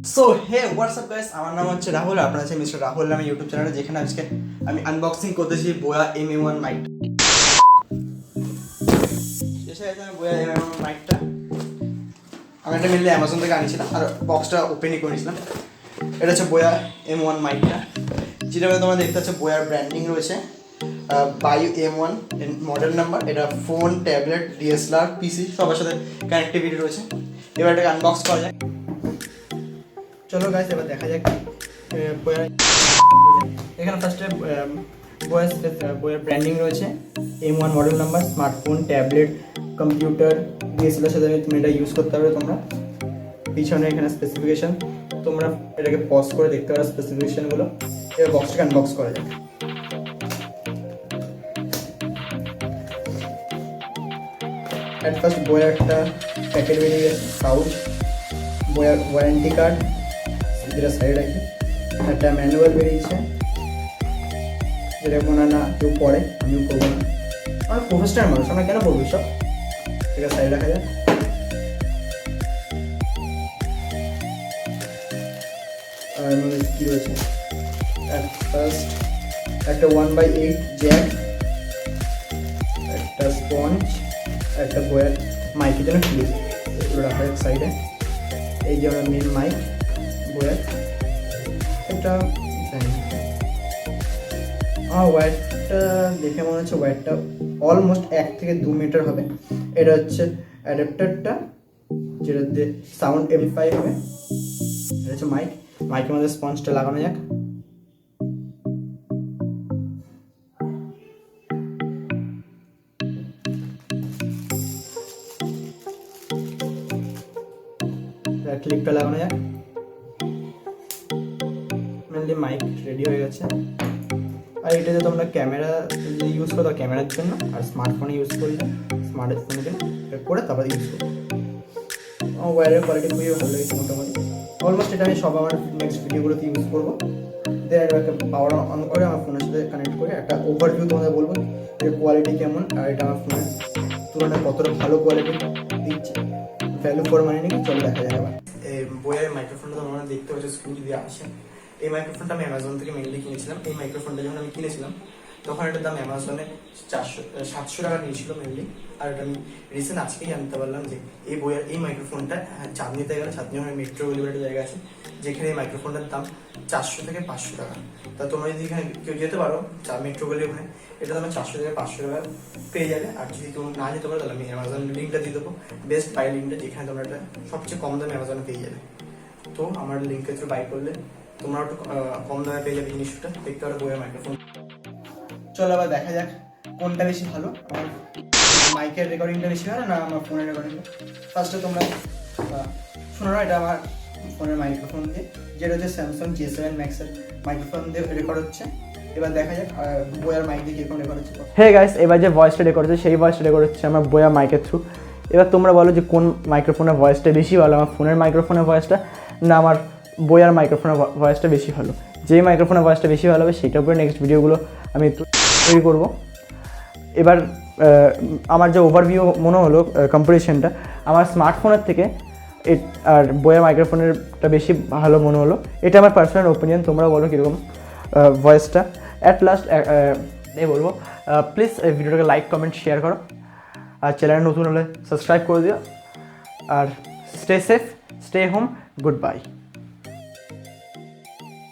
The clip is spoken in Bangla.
সো হে হোয়াটসঅ্যাপ গাইস, আমার নাম হচ্ছে রাহুল। আপনার আছে মিস্টার রাহুল নামে ইউটিউব চ্যানেলে, যেখানে আজকে আমি আনবক্সিং করতেছি বোয়া এম1 মাইক। এসে গেছে আমি বোয়া এম1 মাইকটা। আমি এটা মেনলি অ্যামাজন থেকে আনিয়েছিলাম আর বক্সটা ওপেনই করেছিলাম। এটা হচ্ছে বোয়া এম1 মাইকটা, যেটা তোমরা দেখতে পাচ্ছ বোয়ার ব্র্যান্ডিং রয়েছে, বাই এম1 মডেল নাম্বার। এটা ফোন, ট্যাবলেট, ডিএসএলআর, পিসি সবার সাথে কানেক্টিভিটি রয়েছে। এবার এটাকে আনবক্স করা যায়। চলো গাইস, এবার দেখা যাক বোয়ার। এখানে ফার্স্টে বোয়ার ব্র্যান্ডিং রয়েছে, এম1 model number, smartphone, tablet, computer, DSLR সাথে তুমি এটা ইউজ করতে পারবে তোমরা। পিছনে এখানে স্পেসিফিকেশন, তোমরা এটাকে পজ করে দেখতে পারো স্পেসিফিকেশনগুলো। এবার বক্সটাকে আনবক্স করা যাক। অ্যাট ফার্স্ট বোয়ার একটা প্যাকেট বেরিয়ে গেছে, পাউচ, বোয়ার ওয়ারেন্টি কার্ড, যেটা সাইড রাখি, একটা ম্যানুয়াল বেরিয়েছে, যেটা মনে না কেউ পড়ে, আমিও করবো না, আমার প্রফেশনাল মানুষ, আমরা কেন পড়বো সব। ঠিক আছে, সাইড রাখা যায়। আর কী রয়েছে, ফার্স্ট একটা 1/8 জ্যাক, একটা স্পঞ্জ, একটা বোয়ার মাইকের জন্য ক্লিপ, এগুলো রাখা এক সাইডে। এই যে আমার মেন মাইক বোয়ার, এটা আমার ওয়্যারটা দেখে মনে হচ্ছে ওয়্যারটা অলমোস্ট 1 থেকে 2 মিটার হবে। এটা হচ্ছে অ্যাডাপ্টারটা, যেটাতে সাউন্ড এমপ্লিফাই হবে। এটা হচ্ছে মাইকের মধ্যে স্পঞ্জটা লাগানো যাক। ক্লিপটা লাগানো যাক। মেনলি মাইক রেডি হয়ে গেছে। আর এটাতে তোমরা ক্যামেরা যদি ইউজ করো ক্যামেরার জন্য, আর স্মার্টফোনে ইউজ করলে স্মার্টফোনের জন্য করে তারপর ইউজ করো। আমার ওয়্যারের কোয়ালিটি খুবই ভালো লেগেছে মোটামুটি। অলমোস্ট এটা আমি সব আমার নেক্সট ভিডিওগুলোতে ইউজ করবো। দেন একটা পাওয়ার অন করে আমার ফোনের সাথে কানেক্ট করে একটা ওভারভিউ তোমাদের বলবো এর কোয়ালিটি কেমন, আর এটা আমার ফোনের তুলনায় কতটা ভালো কোয়ালিটি দিচ্ছে, ভ্যালু ফর মানি নাকি। চলো দেখা যায়। আবার এই বোয়ার মাইক্রোফোনটা তোমরা দেখতে পাচ্ছ স্ক্রিন দিয়ে আসে। এই মাইক্রোফোনটা আমি অ্যামাজন থেকে মেনলি কিনেছিলাম। এই মাইক্রোফোনটা যখন আমি কিনেছিলাম তখন এটার দাম অ্যামাজনে 700 টাকা নিয়েছিল মেনলি। আর এটা আমি রিসেন্ট আজকেই জানতে পারলাম যে এই বোয়ার এই মাইক্রোফোনটা চাঁদনিতে গেলে, চাঁদনি ওখানে মেট্রো বলে একটা জায়গা আছে, যেখানে এই মাইক্রোফোনটার দাম 400 থেকে 500 টাকা। তা তোমরা যদি এখানে কেউ যেতে পারো মেট্রো গলি ওখানে, এটা তোমরা 400 থেকে 500 টাকা পেয়ে যাবে। আর যদি কেউ না যেতে পারো তাহলে আমি অ্যামাজন লিঙ্কটা দিয়ে দেবো, বেস্ট বাই লিঙ্কটা, যেখানে তোমরা এটা সবচেয়ে কম দামে অ্যামাজনে পেয়ে যাবে। তো আমার লিঙ্কের থ্রু বাই করলে তোমরা একটু কম দামে পেয়ে যাবে জিনিসটা। দেখতে পারো বোয়ার মাইক্রোফোন। চলো আবার দেখা যাক কোনটা বেশি ভালো, আমার মাইকের রেকর্ডিংটা বেশি ভালো না আমার ফোনের রেকর্ডিংটা। ফার্স্টে তোমরা শোনো, এটা আমার ফোনের মাইক্রোফোন দিয়ে, যেটা হচ্ছে স্যামসাং J7 ম্যাক্সের মাইক্রোফোন দিয়ে রেকর্ড হচ্ছে। এবার দেখা যাক বোয়ার মাইক দিয়ে কীরকম রেকর্ড হচ্ছে। হে গাইস, এবার যে ভয়েসটা রেকর্ড হচ্ছে সেই ভয়েসটা রেকর্ড হচ্ছে আমার বোয়া মাইকের থ্রু। এবার তোমরা বলো যে কোন মাইক্রোফোনের ভয়েসটা বেশি ভালো, আমার ফোনের মাইক্রোফোনের ভয়েসটা না আমার বোয়ার মাইক্রোফোনের ভয়েসটা বেশি ভালো। যেই মাইক্রোফোনের ভয়েসটা বেশি ভালো হবে সেটার উপরে নেক্সট ভিডিওগুলো আমি তৈরি করবো। এবার আমার যে ওভারভিউ মনে হলো কম্পারিশনটা, আমার স্মার্টফোনের থেকে আর বোয়া মাইক্রোফোনেরটা বেশি ভালো মনে হলো। এটা আমার পার্সোনাল ওপিনিয়ন, তোমরা বলো কীরকম ভয়েসটা। অ্যাট লাস্ট এই বলবো, প্লিজ এই ভিডিওটাকে লাইক, কমেন্ট, শেয়ার করো। আর চ্যানেলে নতুন হলে সাবস্ক্রাইব করে দিও। আর stay safe, stay home, good by.